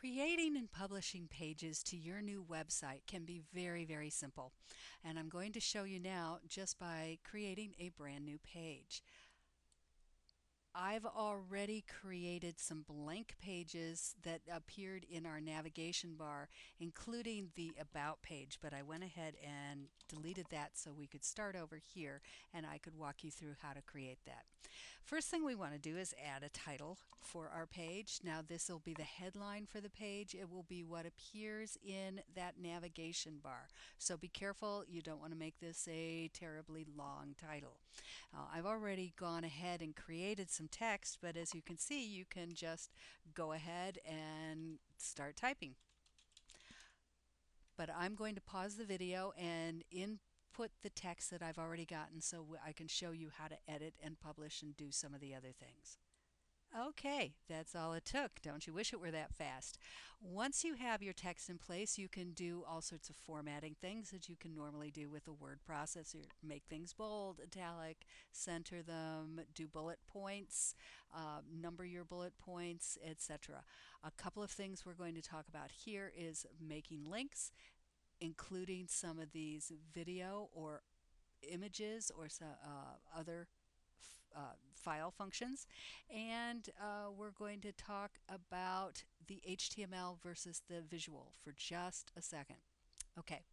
Creating and publishing pages to your new website can be very, very simple. And I'm going to show you now just by creating a brand new page. I've already created some blank pages that appeared in our navigation bar, including the About page, but I went ahead and deleted that so we could start over here and I could walk you through how to create that. First thing we want to do is add a title for our page. Now this will be the headline for the page. It will be what appears in that navigation bar. So be careful, you don't want to make this a terribly long title. I've already gone ahead and created some text, but as you can see, you can just go ahead and start typing. But I'm going to pause the video and input the text that I've already gotten so I can show you how to edit and publish and do some of the other things. Okay, that's all it took. Don't you wish it were that fast? Once you have your text in place, you can do all sorts of formatting things that you can normally do with a word processor. Make things bold, italic, center them, do bullet points, number your bullet points, etc. A couple of things we're going to talk about here is making links, including some of these video or images or other file functions, and we're going to talk about the HTML versus the visual for just a second. Okay,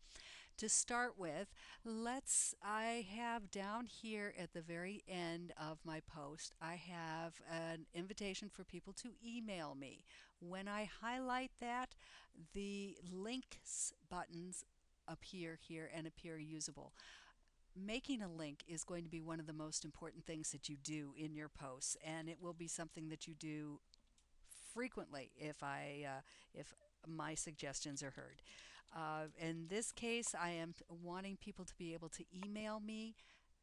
to start with, I have down here at the very end of my post, I have an invitation for people to email me. When I highlight that, the links buttons appear here and appear usable. Making a link is going to be one of the most important things that you do in your posts, and it will be something that you do frequently if my suggestions are heard. In this case, I am wanting people to be able to email me.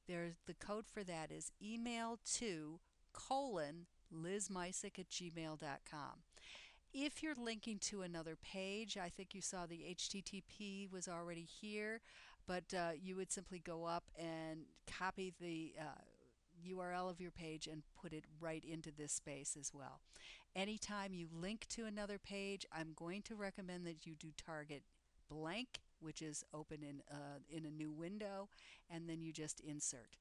The code for that is email to lizmisick@gmail.com. If you're linking to another page, I think you saw the HTTP was already here, but you would simply go up and copy the URL of your page and put it right into this space as well. Anytime you link to another page, I'm going to recommend that you do target blank, which is open in a new window, and then you just insert.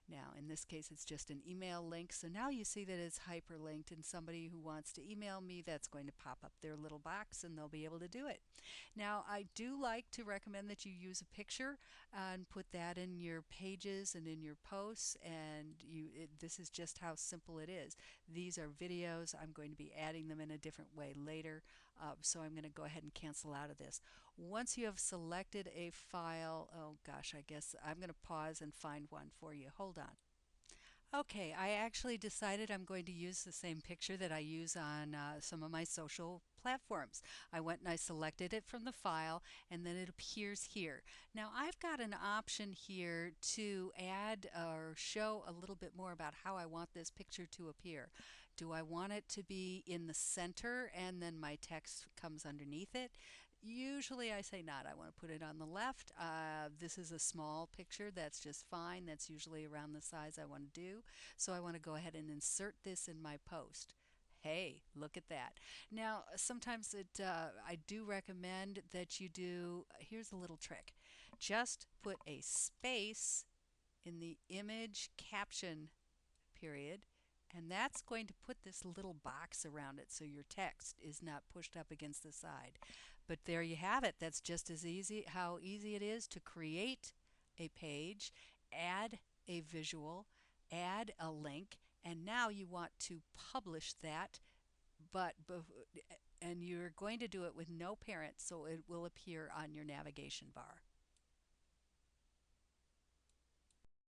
Now, in this case, it's just an email link. So now you see that it's hyperlinked, and somebody who wants to email me, that's going to pop up their little box and they'll be able to do it. Now, I do like to recommend that you use a picture and put that in your pages and in your posts. And this is just how simple it is. These are videos. I'm going to be adding them in a different way later. So I'm going to go ahead and cancel out of this. Once you have selected a file, oh gosh, I guess I'm going to pause and find one for you. Hold on. Okay, I actually decided I'm going to use the same picture that I use on some of my social platforms. I went and I selected it from the file, and then it appears here. Now I've got an option here to add or show a little bit more about how I want this picture to appear. Do I want it to be in the center and then my text comes underneath it? Usually I say not. I want to put it on the left. This is a small picture. That's just fine. That's usually around the size I want to do. So I want to go ahead and insert this in my post. Hey, look at that. Now, sometimes I do recommend that you do, here's a little trick. Just put a space in the image caption period, and that's going to put this little box around it so your text is not pushed up against the side. But there you have it. That's just as easy, how easy it is to create a page, add a visual, add a link, and now you want to publish that, and you're going to do it with no parent, so it will appear on your navigation bar.